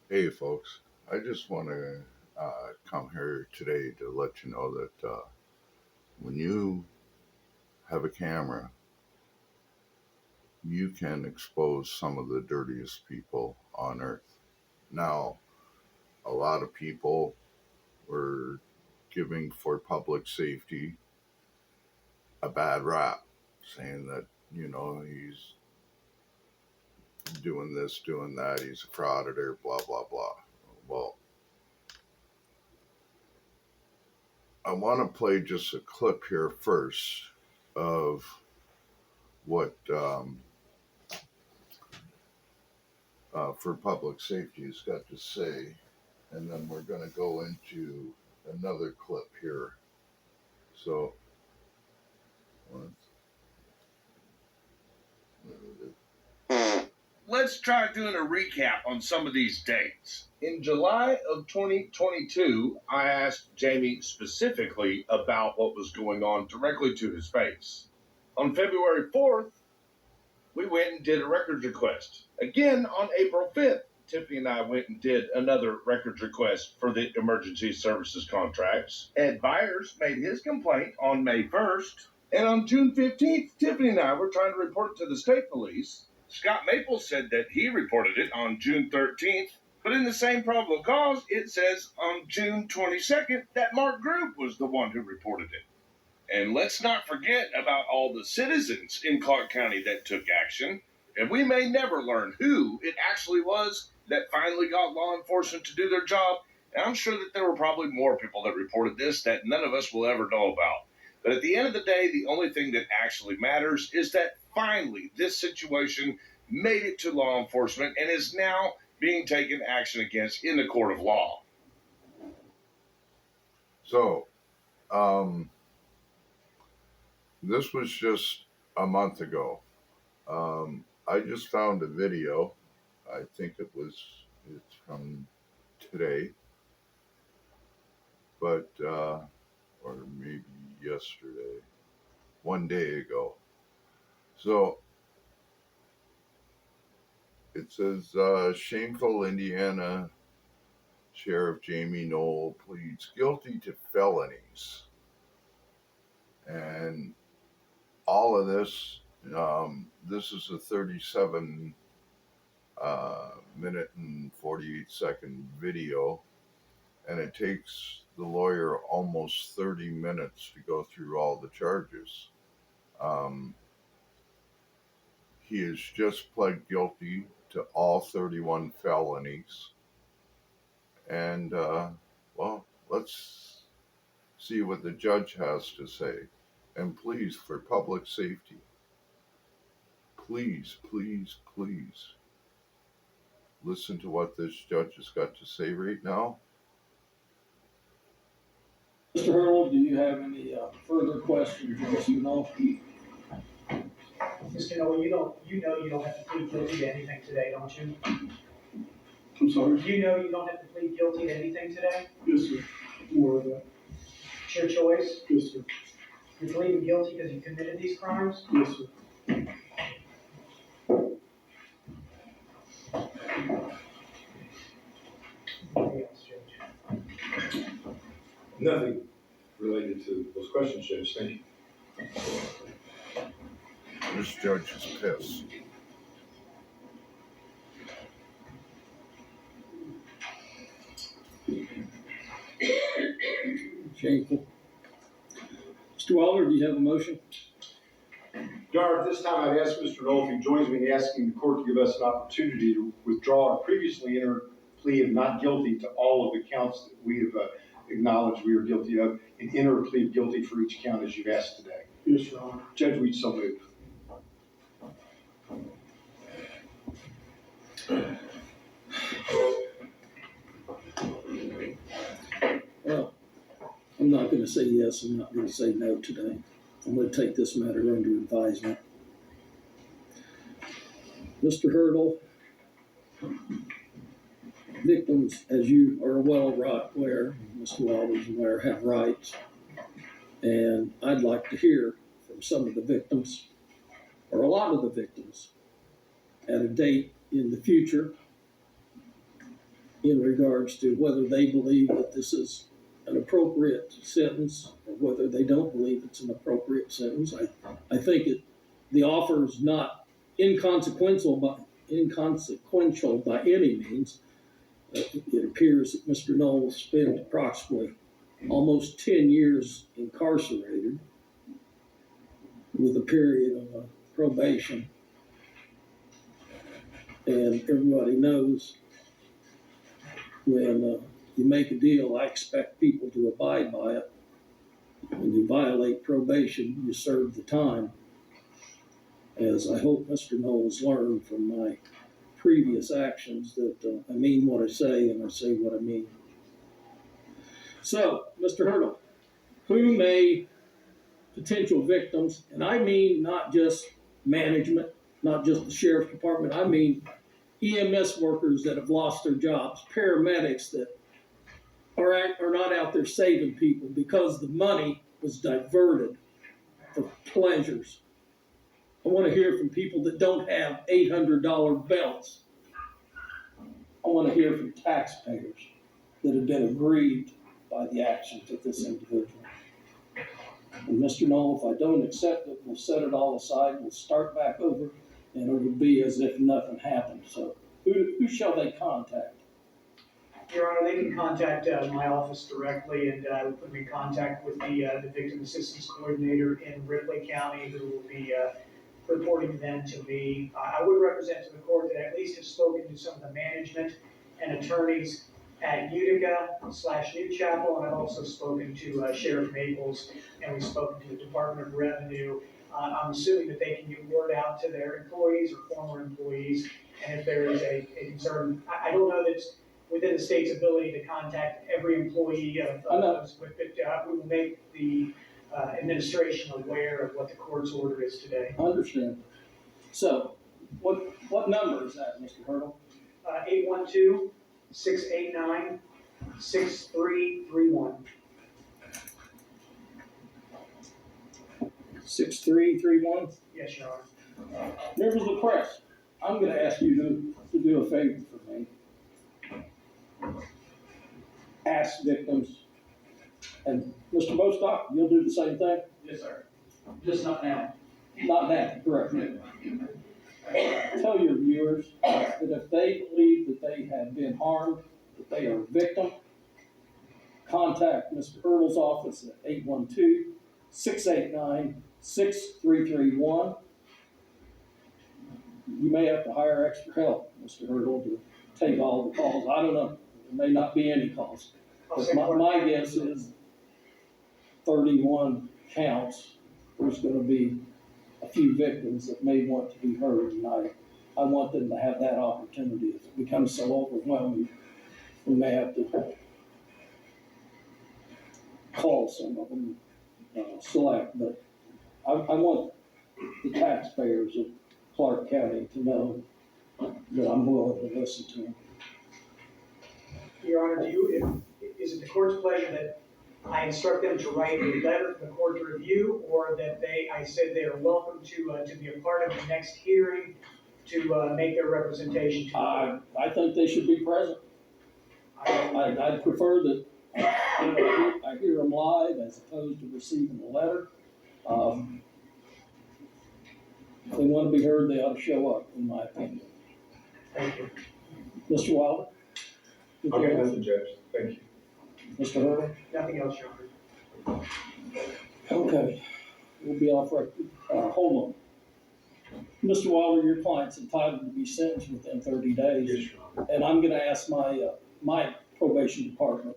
Hey, folks. I just want to come here today to let you know that when you have a camera, you can expose some of the dirtiest people on earth. Now, a lot of people were giving for public safety a bad rap, saying that, he's doing this, doing that, he's a frauditor, blah, blah, blah. Well, I want to play just a clip here first of what for public safety has got to say, and then we're going to go into another clip here. So, let's try doing a recap on some of these dates. In July of 2022, I asked Jamie specifically about what was going on directly to his face. On February 4th, we went and did a records request. Again, on April 5th, Tiffany and I went and did another records request for the emergency services contracts. Ed Byers made his complaint on May 1st. And on June 15th, Tiffany and I were trying to report it to the state police. Scott Maple said that he reported it on June 13th. But in the same probable cause, it says on June 22nd that Mark Group was the one who reported it. And let's not forget about all the citizens in Clark County that took action. And we may never learn who it actually was that finally got law enforcement to do their job. And I'm sure that there were probably more people that reported this that none of us will ever know about. But at the end of the day, the only thing that actually matters is that finally this situation made it to law enforcement and is now being taken action against in the court of law. So, this was just a month ago. I just found a video. I think it's from today, but or maybe yesterday, one day ago. So it says shameful Indiana Sheriff Jamie Noel pleads guilty to felonies, and all of this. This is a 37 minute and 48-second video, and it takes the lawyer almost 30 minutes to go through all the charges. Um, he has just pled guilty to all 31 felonies, and well, let's see what the judge has to say. And please, for public safety, please, please, please listen to what this judge has got to say right now. Mr. Hurdle, do you have any further questions for Mr. Noel? Mr. Noel, you don't have to plead guilty to anything today, don't you? I'm sorry? You know you don't have to plead guilty to anything today? Yes, sir. More of that. It's your choice? Yes, sir. You're pleading guilty because you committed these crimes? Yes, sir. Anything else, Judge? Nothing related to those questions, Judge. Thank you. This judge is pissed. Shameful. Mr. Waller, do you have a motion? Your Honor, at this time I'd ask Mr. Noel if he joins me in asking the court to give us an opportunity to withdraw our previously entered plea of not guilty to all of the counts that we have acknowledged we are guilty of, and enter a plea of guilty for each count as you've asked today. Yes, Your Honor. Judge, we so move. Well, I'm not going to say yes. I'm not going to say no today. I'm going to take this matter under advisement. Mr. Hurdle, victims, as you are well aware, Mr. Waller's aware, have rights. And I'd like to hear from some of the victims, or a lot of the victims, at a date in the future, in regards to whether they believe that this is an appropriate sentence or whether they don't believe it's an appropriate sentence. I think the offer is not inconsequential by any means. It appears that Mr. Noel spent approximately almost 10 years incarcerated with a period of probation. And everybody knows when you make a deal, I expect people to abide by it. When you violate probation, you serve the time. As I hope Mr. Knowles learned from my previous actions that I mean what I say and I say what I mean. So, Mr. Hurdle, who may potential victims, and I mean not just management, not just the sheriff's department, I mean EMS workers that have lost their jobs, paramedics that are not out there saving people because the money was diverted for pleasures. I want to hear from people that don't have $800 belts. I want to hear from taxpayers that have been aggrieved by the actions of this individual. And Mr. Knoll, if I don't accept it, we'll set it all aside, we'll start back over, and it will be as if nothing happened. So who shall they contact? Your Honor, they can contact my office directly, and I will put them in contact with the Victim Assistance Coordinator in Ripley County, who will be reporting then to me. I would represent to the court that I at least have spoken to some of the management and attorneys at Utica/New Chapel, and I've also spoken to Sheriff Maples, and we've spoken to the Department of Revenue. I'm assuming that they can get word out to their employees or former employees, and if there is a concern, I don't know that it's within the state's ability to contact every employee of those, but we will make the administration aware of what the court's order is today. I understand. So, what number is that, Mr. Hurdle? 812-689-6331. 6331? Yes, Your Honor. Members of the press, I'm going to ask you to do a favor for me. Ask victims, and Mr. Bostock, you'll do the same thing? Yes, sir. Just not now. Not now, correct. Tell your viewers that if they believe that they have been harmed, that they are a victim, contact Mr. Hurdle's office at 812-689-6331. You may have to hire extra help, Mr. Hurdle, to take all the calls. I don't know. There may not be any calls. But my guess is 31 counts. There's going to be a few victims that may want to be heard, and I want them to have that opportunity. If it becomes so overwhelming, we may have to call some of them select. But I want the taxpayers of Clark County to know that I'm willing to listen to them. Your Honor, is it the court's pleasure that I instruct them to write a letter for the court to review, or that I said they are welcome to be a part of the next hearing to make their representation to the court? I think they should be present. I'd prefer that I hear them live as opposed to receiving a letter. If they want to be heard, they ought to show up, in my opinion. Thank you. Mr. Wilder? Okay, nothing, Judge. Thank you. Mr. Hurdle? Nothing else, Your Honor. Okay, we'll be off record. Hold on. Mr. Wilder, your client's entitled to be sentenced within 30 days. Yes, Your Honor. And I'm going to ask my probation department